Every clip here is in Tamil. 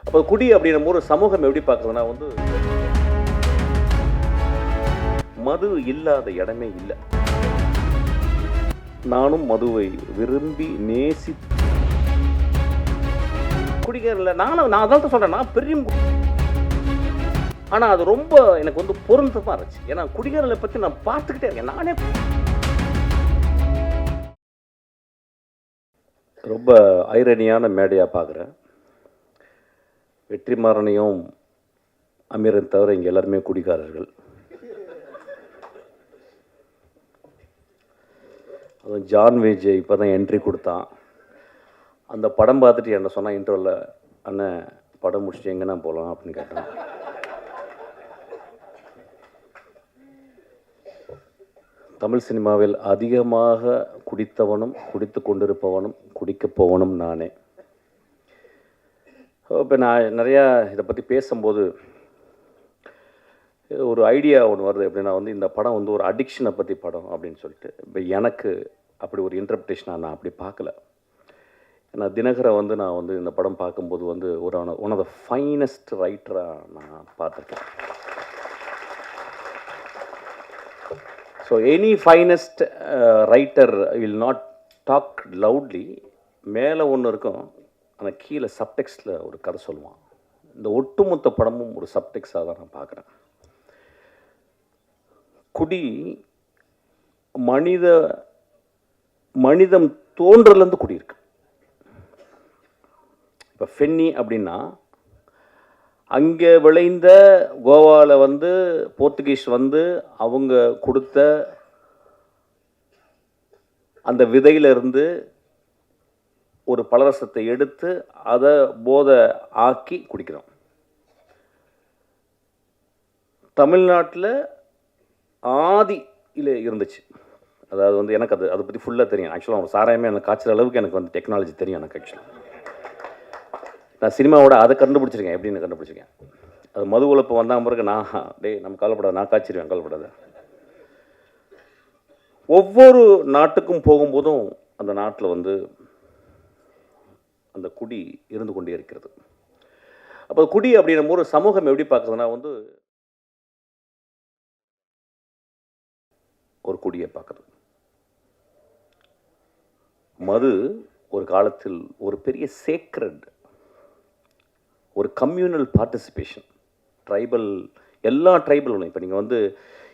அப்போ குடி அப்படின்னும் ஒரு சமூகம் எப்படி பார்க்குறதுனா வந்து மது இல்லாத இடமே இல்லை. நானும் மதுவை விரும்பி நேசி குடிக்கிறதில்ல. நான் அதான் சொல்கிறேன், நான் பெரிய ஆனால் அது ரொம்ப எனக்கு வந்து பொருந்தமாக இருந்துச்சு. ஏன்னா குடிக்கிறதை பற்றி நான் பார்த்துக்கிட்டே இருக்கேன். நானே ரொம்ப ஐரணியான மேடையாக பார்க்குறேன். வெற்றிமாறனையும் அமீரன் தவிர இங்கே எல்லாருமே குடிக்காரர்கள். அதுவும் ஜான் விஜய் இப்போ தான் என்ட்ரி கொடுத்தான். அந்த படம் பார்த்துட்டு என்ன சொன்னால் இன்டர்வலில், அண்ணன் படம் முடிச்சுட்டு எங்கன்னா போகலாம் அப்படின்னு கேட்டான். தமிழ் சினிமாவில் அதிகமாக குடித்தவனும் குடித்து கொண்டிருப்பவனும் குடிக்கப் போவனும் நானே. இப்போ நான் நிறையா இதை பற்றி பேசும்போது ஒரு ஐடியா ஒன்று வருது. எப்படின்னா வந்து இந்த படம் வந்து ஒரு அடிக்ஷனை பற்றி படம் அப்படின்னு சொல்லிட்டு. இப்போ எனக்கு அப்படி ஒரு இன்டர்பிரேஷனாக நான் அப்படி பார்க்கல. ஏன்னா தினகரை வந்து நான் வந்து இந்த படம் பார்க்கும்போது வந்து ஒரு ஒன் ஆஃப் த ஃபைனஸ்ட் ரைட்டராக நான் பார்த்துருக்கேன். So any finest writer will not talk loudly. மேலே ஒன்று இருக்கும், ஆனால் கீழே சப்டெக்ஸ்டில் ஒரு கதை சொல்லுவான். இந்த ஒட்டுமொத்த படமும் ஒரு சப்டெக்ஸாக தான் நான் பார்க்குறேன். குடி மனிதம் தோன்றலேருந்து குடியிருக்கு. இப்போ ஃபென்னி அப்படின்னா அங்கே விளைந்த கோவாவில் வந்து போர்த்துகீஸ் வந்து அவங்க கொடுத்த அந்த விதையிலிருந்து ஒரு பலரசத்தை எடுத்து அதை போதை ஆக்கி குடிக்கிறோம். தமிழ்நாட்டில் ஆதியில் இருந்துச்சு. அதாவது வந்து எனக்கு அதை பற்றி ஃபுல்லாக தெரியும். ஆக்சுவலாக ஒரு சாராயமே எனக்கு காய்ச்சல் அளவுக்கு எனக்கு வந்து டெக்னாலஜி தெரியும். எனக்கு ஆக்சுவலாக நான் சினிமாவோட அதை கண்டுபிடிச்சிருக்கேன். எப்படின்னு கண்டுபிடிச்சிருக்கேன். அது மது உழப்பு வந்தால் பிறகு நம்ம கவலைப்படாது, நான் காய்ச்சிருவேன், கவலைப்படாது. ஒவ்வொரு நாட்டுக்கும் போகும்போதும் அந்த நாட்டில் வந்து அந்த குடி இருந்து கொண்டே இருக்கிறது. அப்போ குடி அப்படின்னும் ஒரு சமூகம் எப்படி பார்க்குறதுனா வந்து ஒரு குடியை பார்க்குறது. மது ஒரு காலத்தில் ஒரு பெரிய சேக்ரட், ஒரு கம்யூனல் பார்ட்டிசிபேஷன். ட்ரைபல், எல்லா ட்ரைபலும் இப்போ நீங்கள் வந்து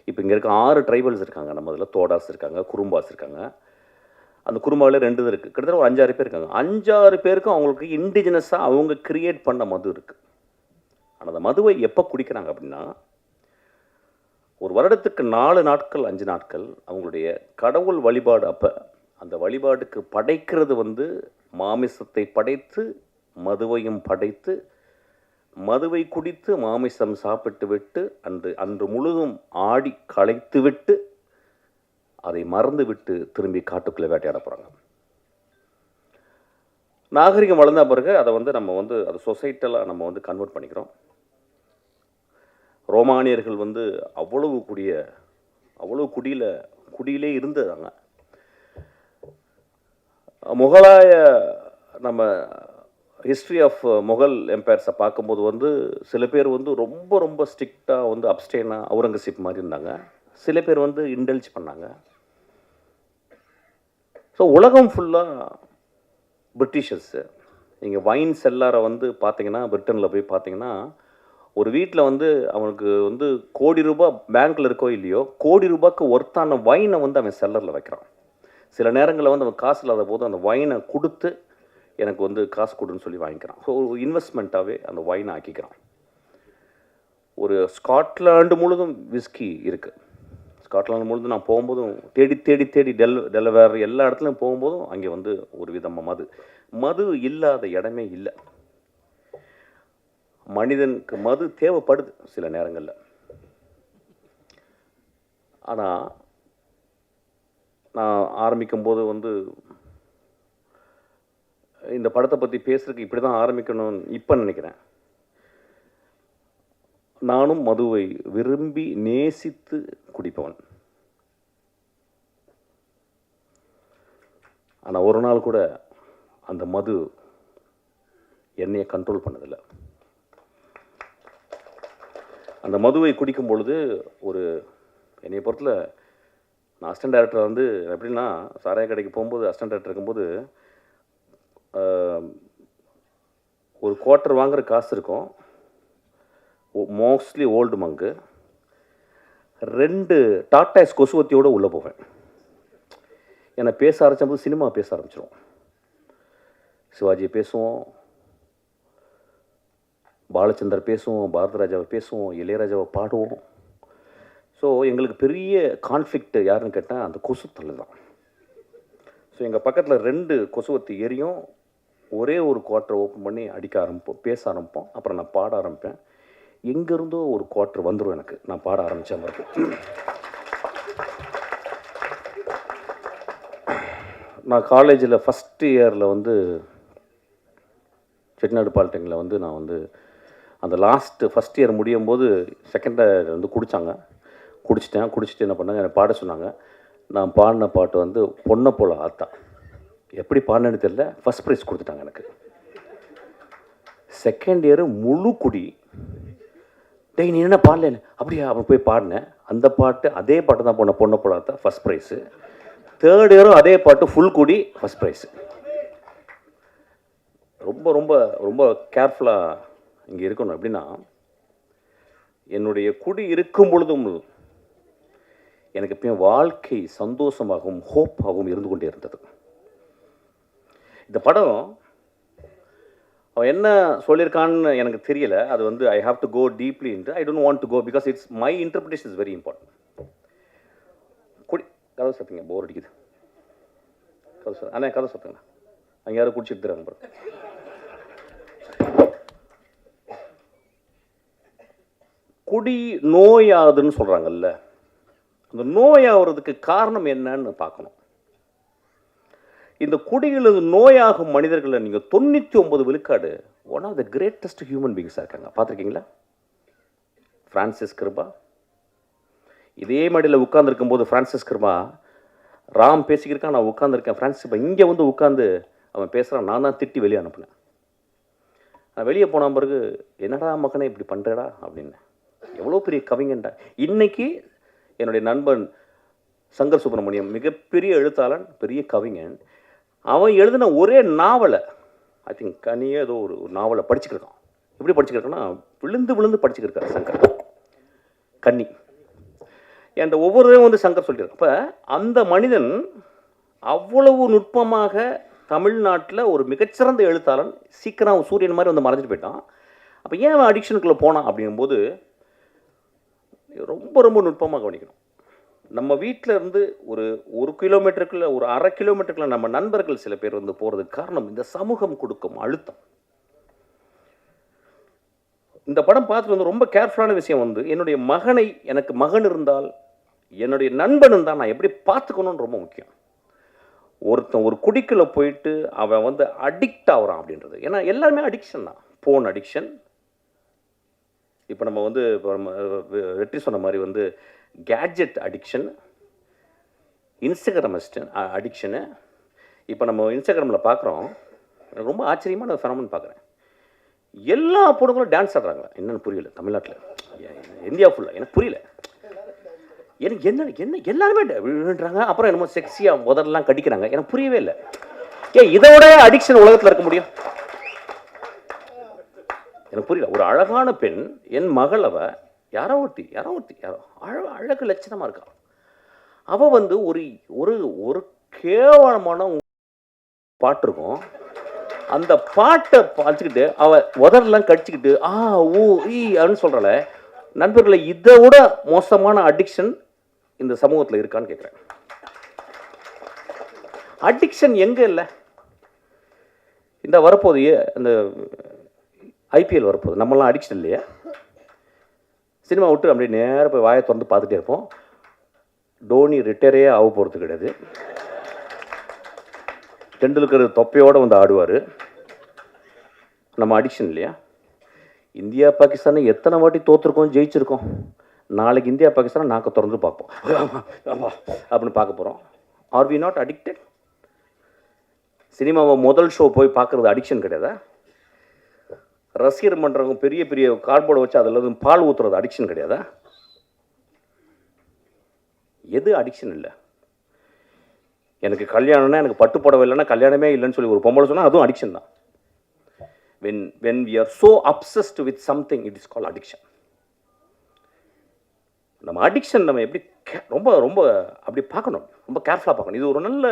இப்போ இங்கே இருக்க 6 ட்ரைபல்ஸ் இருக்காங்க. நம்ம அதில் தோடாஸ் இருக்காங்க, குறும்பாஸ் இருக்காங்க. அந்த குறும்பாவில் 2 இருக்குது. கிட்டத்தட்ட ஒரு 5-6 பேர் இருக்காங்க. 5-6 பேருக்கும் அவங்களுக்கு இண்டிஜினஸாக அவங்க கிரியேட் பண்ண மது இருக்குது. ஆனால் அந்த மதுவை எப்போ குடிக்கிறாங்க அப்படின்னா, ஒரு வருடத்துக்கு 4 நாட்கள் 5 நாட்கள் அவங்களுடைய கடவுள் வழிபாடு. அப்போ அந்த வழிபாட்டுக்கு படைக்கிறது வந்து மாமிசத்தை படைத்து மதுவையும் படைத்து மதுவை குடித்து மாமிசம் சாப்பிட்டு விட்டு அன்று முழுதும் ஆடி களைத்து விட்டு அதை மறந்து விட்டு திரும்பி காட்டுக்குள்ளே வேட்டையாட போகிறாங்க. நாகரிகம் வளர்ந்த பிறகு அதை வந்து நம்ம வந்து அதை சொசைட்டலாக நம்ம வந்து கன்வெர்ட் பண்ணிக்கிறோம். ரோமானியர்கள் வந்து அவ்வளவு குடியிலே இருந்ததாங்க. முகலாய நம்ம ஹிஸ்ட்ரி ஆஃப் முகல் எம்பையர்ஸை பார்க்கும்போது வந்து சில பேர் வந்து ரொம்ப ரொம்ப ஸ்ட்ரிக்டாக வந்து அப்ஸ்டெயினாக அவுரங்கசீப் மாதிரி இருந்தாங்க. சில பேர் வந்து இன்டெல்ஜ் பண்ணாங்க. ஸோ உலகம் ஃபுல்லாக பிரிட்டிஷர்ஸு. நீங்கள் வைன் செல்லாரை வந்து பார்த்தீங்கன்னா, பிரிட்டனில் போய் பார்த்தீங்கன்னா, ஒரு வீட்டில் வந்து அவனுக்கு வந்து கோடி ரூபாய் பேங்க்கில் இருக்கோ இல்லையோ, கோடி ரூபாய்க்கு ஒர்த்தான வைனை வந்து அவன் செல்லரில் வைக்கிறான். சில நேரங்களில் வந்து அவன் காசு இல்லாத போது அந்த வைனை கொடுத்து எனக்கு வந்து காசு கொடுன்னு சொல்லி வாங்கிக்கிறான். ஸோ ஒரு இன்வெஸ்ட்மெண்ட்டாகவே அந்த வைனை ஆக்கிக்கிறான். ஒரு ஸ்காட்லாண்டு முழுதும் விஸ்கி இருக்குது. ஸ்காட்லாண்டு முழுதும் நான் போகும்போதும் தேடி டெலவேர் எல்லா இடத்துலையும் போகும்போதும் அங்கே வந்து ஒரு விதமாக மது இல்லாத இடமே இல்லை. மனிதனுக்கு மது தேவைப்படுது சில நேரங்களில். ஆனால் நான் ஆரம்பிக்கும்போது வந்து இந்த படத்தை பற்றி பேசுறதுக்கு இப்படி தான் ஆரம்பிக்கணும்னு இப்போ நினைக்கிறேன். நானும் மதுவை விரும்பி நேசித்து குடிப்பவன். ஆனால் ஒரு நாள் கூட அந்த மது என்னையை கண்ட்ரோல் பண்ணதில்லை. அந்த மதுவை குடிக்கும் பொழுது ஒரு என்னைய பொறுத்தல நான் அசிஸ்டன்ட் டைரக்டர் வந்து எப்படின்னா சாராய கடைக்கு போகும்போது அசிஸ்டன்ட் டைரக்டர் இருக்கும்போது ஒரு குவார்ட்டர் வாங்குற காசு இருக்கும், மோஸ்ட்லி ஓல்டு மங்கு, 2 டாட்டாஸ் கொசுவத்தியோடு உள்ளே போவேன். என்னை பேச ஆரம்பிச்சபோது சினிமா பேச ஆரம்பிச்சிடும். சிவாஜியை பேசுவோம், பாலச்சந்தர் பேசுவோம், பாரதிராஜாவை பேசுவோம், இளையராஜாவை பாடுவோம். ஸோ எங்களுக்கு பெரிய கான்ஃப்ளிக்ட் யாருன்னு கேட்டால் அந்த கொசுத்தல் தான். ஸோ எங்கள் பக்கத்தில் 2 கொசுவத்தி எரியும், ஒரே ஒரு குவார்ட்டர் ஓப்பன் பண்ணி அடிக்க ஆரம்பிப்போம், பேச ஆரம்பிப்போம். அப்புறம் நான் பாட ஆரம்பிப்பேன். எங்கேருந்தோ ஒரு குவார்ட்டர் வந்துடும் எனக்கு, நான் பாட ஆரம்பித்த மாதிரி. நான் காலேஜில் ஃபஸ்ட் இயரில் வந்து செட்டிநாடு பாலிடெக்னிக்கில் வந்து நான் வந்து அந்த ஃபஸ்ட் இயர் முடியும் போது செகண்ட் இயர் வந்து குடிச்சிட்டு என்ன பண்ணாங்க, என்னை பாட சொன்னாங்க. நான் பாடின பாட்டு வந்து பொண்ணை போல ஆத்தா. எப்படி பாடினேன்னு தெரியல, ஃபஸ்ட் ப்ரைஸ் கொடுத்துட்டாங்க எனக்கு. செகண்ட் இயரு முழு குடி. டேய் நீ என்ன பாடல, அப்படியா? அவன் போய் பாடினேன். அந்த பாட்டு அதே பாட்டு தான் பொண்ணை போல ஆத்தா, ஃபஸ்ட் ப்ரைஸு. தேர்ட் இயரும் அதே பாட்டு ஃபுல் குடி, ஃபஸ்ட் ப்ரைஸு. ரொம்ப ரொம்ப ரொம்ப கேர்ஃபுல்லாக இங்கே இருக்கணும். எப்படின்னா என்னுடைய குடி இருக்கும் பொழுதும் எனக்கு எப்பயும் வாழ்க்கை சந்தோஷமாகவும் ஹோப்பாகவும் இருந்து கொண்டே இருந்தது. இந்த படம் அவன் என்ன சொல்லியிருக்கான்னு எனக்கு தெரியல. அது வந்து I have to go deeply into, I don't want to go because it's my interpretation is very important. கதை சத்துங்க, போர் அடிக்குது. கதை சத்துங்க, அங்கே யாரும் குடிச்சிட்டு தராங்க பாருங்க. குடி நோயாகுதுன்னு சொல்கிறாங்கல்ல, அந்த நோயாகிறதுக்கு காரணம் என்னன்னு பார்க்கணும். இந்த குடியில் நோயாகும் மனிதர்களை நீங்கள் 99 விழுக்காடு one of the greatest human பீங்ஸாக இருக்காங்க. பார்த்துருக்கீங்களா? ஃப்ரான்சிஸ் கிருபா இதே மாதிரியில் உட்காந்துருக்கும் போது ஃப்ரான்சிஸ் கிருபா ராம் பேசிக்கிருக்கான், நான் உட்காந்துருக்கேன். ஃப்ரான்சிஸ் கிருபா இங்கே வந்து உட்காந்து அவன் பேசுகிறான், நான் தான் திட்டி வெளியே அனுப்புனேன். நான் வெளியே போன பிறகு என்னடா மகனே இப்படி பண்ணுறடா அப்படின்னு. எவ்வளோ பெரிய கவிஞன்டா. இன்னைக்கு என்னுடைய நண்பன் சங்கர் சுப்பிரமணியம் மிகப்பெரிய எழுத்தாளன், பெரிய கவிஞன். அவன் எழுதின ஒரே நாவலை, ஐ திங்க் கனியே ஏதோ ஒரு நாவலை படிச்சுக்கிருக்கான். எப்படி படிச்சுக்கிருக்கான்னா விழுந்து படிச்சுக்கிருக்காரு சங்கர். கன்னி என்ற ஒவ்வொருவரையும் வந்து சங்கர் சொல்லியிருக்கான். அப்போ அந்த மனிதன் அவ்வளவு நுட்பமாக தமிழ்நாட்டில் ஒரு மிகச்சிறந்த எழுத்தாளன், சீக்கிரம் சூரியன் மாதிரி வந்து மறைஞ்சிட்டு போயிட்டான். அப்போ ஏன் அவன் அடிக்ஷனுக்குள்ளே போனான் அப்படிங்கும்போது ரொம்ப ரொம்ப நுட்பமாக கவனிக்கணும். நம்ம வீட்டில் இருந்து ஒரு கிலோமீட்டருக்குள்ள, ஒரு 1/2 கிலோமீட்டருக்குள்ள நம்ம நண்பர்கள் சில பேர் வந்து போகிறதுக்கு காரணம் இந்த சமூகம் கொடுக்கும் அழுத்தம். இந்த படம் பார்த்துட்டு வந்து ரொம்ப கேர்ஃபுல்லான விஷயம் வந்து என்னுடைய மகனை, எனக்கு மகன் இருந்தால் என்னுடைய நண்பன் இருந்தால் நான் எப்படி பார்த்துக்கணும்னு ரொம்ப முக்கியம். ஒருத்தன் ஒரு குடிக்குள்ள போயிட்டு அவன் வந்து அடிக்ட் ஆகிறான் அப்படின்றது. ஏன்னா எல்லாருமே அடிக்ஷன் தான். ஃபோன் அடிக்ஷன், இப்போ நம்ம வந்து வெற்றி சொன்ன மாதிரி வந்து கேட்ஜெட் அடிக்ஷன், இன்ஸ்டாகிராம் அடிக்ஷனு. இப்போ நம்ம இன்ஸ்டாகிராமில் பார்க்குறோம், ரொம்ப ஆச்சரியமான ஃபெனோமெனன் பார்க்குறேன். எல்லா பொண்ணுங்களும் டான்ஸ் ஆடுறாங்க. என்னென்னு புரியல தமிழ்நாட்டில், இந்தியா ஃபுல்லாக எனக்கு புரியல. எனக்கு என்ன எல்லாருமே விழுறாங்க. அப்புறம் என்னமோ செக்ஸியாக முதல்லாம் கடிக்கிறாங்க. எனக்கு புரியவே இல்லை. இதோட அடிக்ஷன் உலகத்தில் இருக்க முடியும்? எனக்கு புரியல. ஒரு அழகான பெண், என் மகள், யாரோ ஒருத்தி அழகு லட்சணமாக இருக்கா. அவள் வந்து ஒரு கேவலமான பாட்டு இருக்கும். அந்த பாட்டை பார்த்துக்கிட்டு அவள் உதரெல்லாம் கடிச்சிக்கிட்டு அப்படின்னு சொல்கிறாள். நண்பர்களை, இதை விட மோசமான அடிக்ஷன் இந்த சமூகத்தில் இருக்கான்னு கேட்குறேன். அடிக்ஷன் எங்கே இல்லை? இந்த வரப்போது அந்த ஐபிஎல் வரப்போகுது, நம்மளாம் அடிக்ஷன் இல்லையா? சினிமா விட்டு அப்படியே நேராக போய் வாயை திறந்து பார்த்துட்டே இருப்போம். டோனி ரிட்டையரே ஆக போகிறது கிடையாது. டெண்டுல்கர் தொப்பையோடு வந்து ஆடுவார். நம்ம அடிக்ஷன் இல்லையா? இந்தியா பாகிஸ்தானை எத்தனை வாட்டி தோற்றுருக்கோம், ஜெயிச்சிருக்கோம். நாளைக்கு இந்தியா பாகிஸ்தானை நாக்க திறந்து பார்ப்போம் அப்படின்னு பார்க்க போகிறோம். Are we not addicted? சினிமாவை முதல் ஷோ போய் பார்க்குறது அடிக்ஷன் கிடையாதா? ரசிகர் மன்றவங்க பெரிய பெரிய கார்ட்போர்டை வச்சு அதில் வந்து பால் ஊற்றுறது அடிக்ஷன் கிடையாதா? எது அடிக்ஷன் இல்லை? எனக்கு கல்யாணம்னா எனக்கு பட்டு புடவை இல்லைன்னா கல்யாணமே இல்லைன்னு சொல்லி ஒரு பொம்பளை சொன்னால் அதுவும் அடிக்ஷன் தான். when we are so obsessed with something, it is called addiction. நம்ம அடிக்ஷன் நம்ம எப்படி ரொம்ப ரொம்ப அப்படி பார்க்கணும், ரொம்ப கேர்ஃபுல்லாக பார்க்கணும். இது ஒரு நல்ல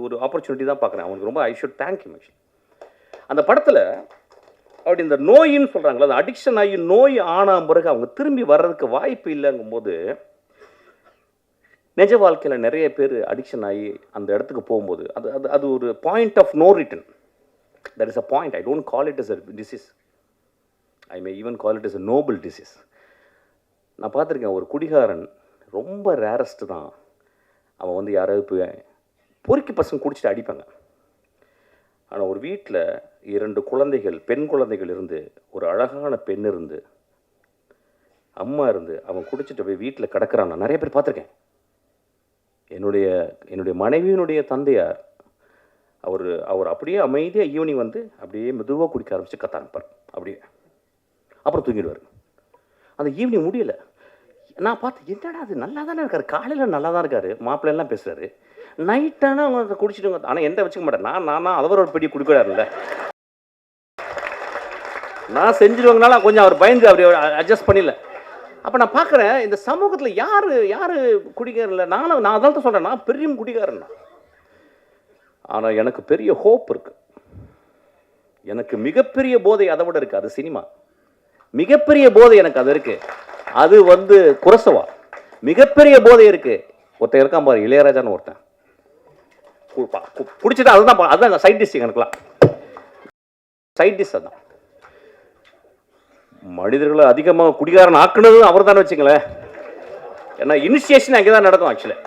ஒரு ஆப்பர்ச்சுனிட்டி தான் பார்க்குறேன். அவனுக்கு ரொம்ப ஐ ஷுட் தேங்க் யூ. அந்த படத்தில் அப்படி இந்த நோயின்னு சொல்கிறாங்களா, அந்த அடிக்ஷன் ஆகி நோய் ஆன பிறகு அவங்க திரும்பி வர்றதுக்கு வாய்ப்பு இல்லைங்கும் போது, நிஜ வாழ்க்கையில் நிறைய பேர் அடிக்ஷன் ஆகி அந்த இடத்துக்கு போகும்போது அது அது அது ஒரு point of no return. There is a point. I don't call it as a disease. I may even call it as a noble disease. நான் பார்த்துருக்கேன், ஒரு குடிகாரன் ரொம்ப ரேரஸ்ட்டு தான். அவன் வந்து யாராவது போய் பொறுக்கி பசங்க குடிச்சிட்டு அடிப்பாங்க. ஆனால் ஒரு வீட்டில் 2 குழந்தைகள், பெண் குழந்தைகள் இருந்து, ஒரு அழகான பெண் இருந்து, அம்மா இருந்து, அவன் குடிச்சிட்டு போய் வீட்டில் கிடக்கிறான். நான் நிறைய பேர் பார்த்துருக்கேன். என்னுடைய மனைவியினுடைய தந்தையார் அவர் அப்படியே அமைதியாக ஈவினிங் வந்து அப்படியே மெதுவாக குடிக்க ஆரம்பித்து கத்த ஆரம்பிப்பார். அப்படியே அப்புறம் தூங்கிடுவார். அந்த ஈவினிங் முடியலை. நான் பார்த்து, என்னடா அது நல்லா தானே இருக்கார், காலையில் நல்லா தான் இருக்கார், மாப்பிள்ளைலாம் பேசுகிறாரு, நைட்டானா அவங்க குடிச்சிட்டு. ஆனால் எந்த வச்சுக்க மாட்டேன். நான் அவரோட பெரிய குடிக்கிறாருல்ல, நான் செஞ்சிருவாங்கனால கொஞ்சம் அவர் பயந்து அப்படி அட்ஜஸ்ட் பண்ணிடல. அப்போ நான் பார்க்குறேன், இந்த சமூகத்தில் யார் குடிக்காரில்ல. நான் அதான் தான் சொல்கிறேன், நான் பெரிய குடிக்காரன். ஆனால் எனக்கு பெரிய ஹோப் இருக்குது. எனக்கு மிகப்பெரிய போதை அதை விட இருக்குது. அது சினிமா. மிகப்பெரிய போதை எனக்கு அது இருக்குது. அது வந்து குரசவா. மிகப்பெரிய போதை இருக்குது. ஒருத்தன் இருக்கான் பாரு, இளையராஜான்னு ஒருத்தன் குடிச்சிட்டா. அதுதான் சைட் டிஷ். எனக்குலாம் சைட் டிஷ் அதுதான். மனிதர்களை அதிகமாக குடிகாரன் ஆக்குனதும் அவர் தானே வச்சுங்களேன். ஏன்னா இனிஷியேஷன் அங்கே தான் நடக்கும் ஆக்சுவலி.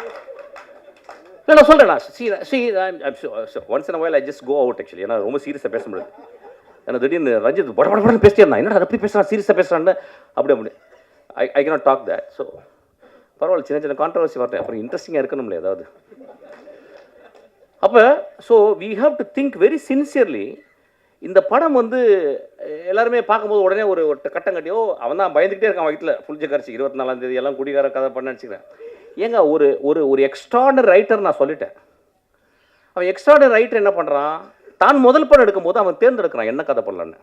நான் சொல்கிறேன், once in while I just go out actually. ஏன்னா ரொம்ப சீரியஸாக பேச முடியாது. ஏன்னா திடீர்னு ரஞ்சித் படப்படன்னு பேசிட்டே இருந்தான். என்னடா அப்படி பேசுகிறான், சீரியஸாக பேசுகிறான்னு அப்படி I cannot talk that. So பரவாயில்ல, சின்ன கான்ட்ரவர்சி வரட்டேன், அப்புறம் இன்ட்ரெஸ்டிங்காக இருக்கணும்ல ஏதாவது. அப்போ so we have to think very sincerely. இந்த படம் வந்து எல்லாருமே பார்க்கும்போது உடனே ஒரு கட்டம் கட்டியோ அவன் தான் பயந்துக்கிட்டே இருக்கான் வயிற்றில் புளிச்ச கரைச்சி 24ஆம் தேதி எல்லாம் குடிகார கதை பண்ண நினச்சிக்கிறேன். ஏங்க ஒரு எக்ஸ்ட்ராடனரி ரைட்டர் நான் சொல்லிட்டேன். அவன் எக்ஸ்ட்ராடனரி ரைட்டர் என்ன பண்ணுறான், தான் முதல் படம் எடுக்கும்போது அவன் தேர்ந்தெடுக்கிறான் என்ன கதை பண்ணலான்னு.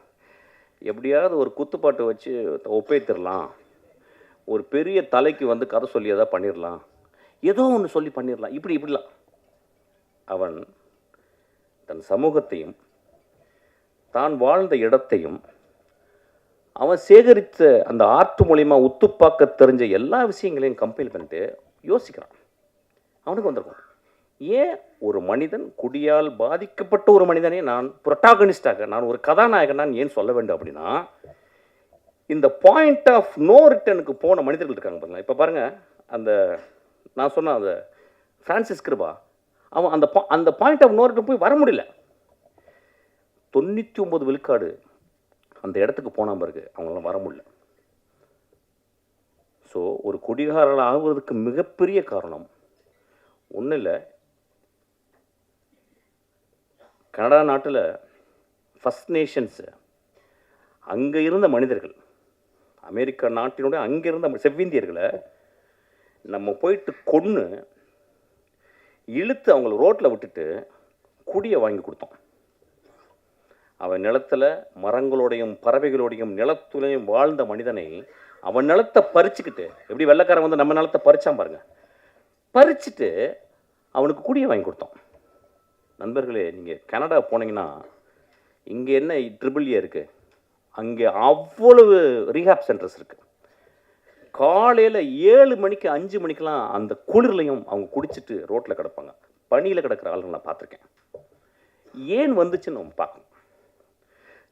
எப்படியாவது ஒரு குத்துப்பாட்டு வச்சு ஒப்பேத்திடலாம், ஒரு பெரிய தலைக்கு வந்து கதை சொல்லி எதாவது பண்ணிடலாம், ஏதோ ஒன்று சொல்லி பண்ணிடலாம், இப்படிலாம். அவன் தன் சமூகத்தையும் தான் வாழ்ந்த இடத்தையும் அவன் சேகரித்த அந்த ஆர்ட் மூலியமாக உத்துப்பாக்க தெரிஞ்ச எல்லா விஷயங்களையும் கம்பைல் பண்ணிட்டு யோசிக்கிறான். அவனுக்கு வந்திருக்கும், ஏன் ஒரு மனிதன் குடியால் பாதிக்கப்பட்ட ஒரு மனிதனே நான் புரோட்டாகனிஸ்டாக, நான் ஒரு கதாநாயகன் நான் ஏன் சொல்ல வேண்டும் அப்படின்னா, இந்த பாயிண்ட் ஆஃப் நோ ரிட்டனுக்கு போன மனிதர்கள் இருக்காங்க பாருங்க. இப்போ பாருங்கள், அந்த நான் சொன்ன அந்த ஃப்ரான்சிஸ் கிருபா, அவன் அந்த பாயிண்ட் ஆஃப் நோ ரிட்டன் போய் வர முடியல. 99 விழுக்காடு அந்த இடத்துக்கு போன பிறகு அவங்களாம் வர முடியல. ஸோ ஒரு குடிகாரர்கள் ஆகுவதற்கு மிகப்பெரிய காரணம் ஒன்றும் இல்லை. கனடா நாட்டில் ஃபர்ஸ்ட் நேஷன்ஸு அங்கே இருந்த மனிதர்கள், அமெரிக்கா நாட்டினுடைய அங்கே இருந்த செவ்விந்தியர்களை நம்ம போயிட்டு கொன்று இழுத்து அவங்கள ரோட்டில் விட்டுட்டு குடியை வாங்கி கொடுத்தோம். அவன் நிலத்தில் மரங்களோடையும் பறவைகளோடையும் நிலத்துலையும் வாழ்ந்த மனிதனை அவன் நிலத்தை பறிச்சுக்கிட்டு, எப்படி வெள்ளைக்காரன் வந்து நம்ம நிலத்தை பறிச்சான் பாருங்க, பறிச்சுட்டு அவனுக்கு குடியை வாங்கி கொடுத்தோம். நண்பர்களே, நீங்கள் கனடா போனீங்கன்னா இங்கே என்ன ட்ரிபிள் ஏ இருக்குது, அங்கே அவ்வளவு ரீஹாப் சென்டர்ஸ் இருக்குது. காலையில் 7 மணிக்கு 5 மணிக்கெலாம் அந்த குளிர்லையும் அவங்க குடிச்சிட்டு ரோட்டில் கிடப்பாங்க. பனியில் கிடக்கிற ஆளுங்க நான் பார்த்துருக்கேன். ஏன் வந்துச்சுன்னு நம்ம பார்க்கணும்.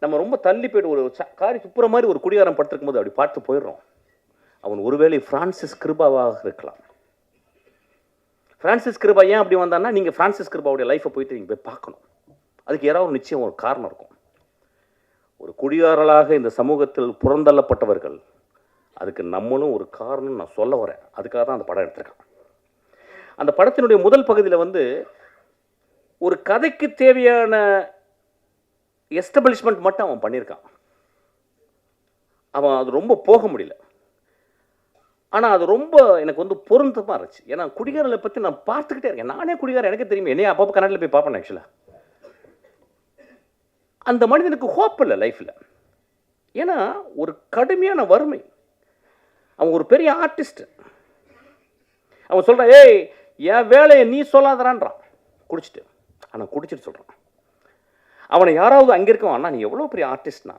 நம்ம ரொம்ப தள்ளி போய்ட்டு ஒரு காரி துப்புற மாதிரி ஒரு குடிகாரம் படுத்திருக்கும் போது அப்படி பார்த்து போயிடுறோம். அவன் ஒருவேளை ஃப்ரான்சிஸ் கிருபாவாக இருக்கலாம். ஃப்ரான்சிஸ் கிருபா ஏன் அப்படி வந்தான்னா, நீங்கள் ஃப்ரான்சிஸ் கிருபாவுடைய லைஃப்பை போயிட்டு நீங்கள் போய் பார்க்கணும். அதுக்கு யாராவது ஒரு நிச்சயம் ஒரு காரணம் இருக்கும். ஒரு குடிகாரர்களாக இந்த சமூகத்தில் புறந்தள்ளப்பட்டவர்கள், அதுக்கு நம்மளும் ஒரு காரணம் நான் சொல்ல வரேன். அதுக்காக தான் அந்த படம் எடுத்திருக்கேன். அந்த படத்தினுடைய முதல் பகுதியில் வந்து ஒரு கதைக்கு தேவையான எஸ்டபிளிஷ்மெண்ட் மட்டும் அவன் பண்ணியிருக்கான். அவன் அது ரொம்ப போக முடியல. ஆனால் அது ரொம்ப எனக்கு வந்து பொருந்தமாக இருந்துச்சு. ஏன்னா குடிகாரர்களை பற்றி நான் பார்த்துக்கிட்டே இருக்கேன். நானே குடிகாரன், எனக்கு தெரியுமே. என்னையே அப்பப்போ கன்னடில் போய் பார்ப்பேன் ஆக்சுவலாக. அந்த மனிதனுக்கு ஹோப் இல்லை லைஃப்பில். ஏன்னா ஒரு கடுமையான வறுமை. அவன் ஒரு பெரிய ஆர்டிஸ்ட். அவன் சொல்கிறான், ஏய் என் வேலையை நீ சொல்லாதறான்றான் குடிச்சிட்டு. ஆனால் குடிச்சிட்டு சொல்கிறான். அவனை யாராவது அங்கே இருக்கவன், அண்ணா நீ எவ்வளோ பெரிய ஆர்டிஸ்ட்னா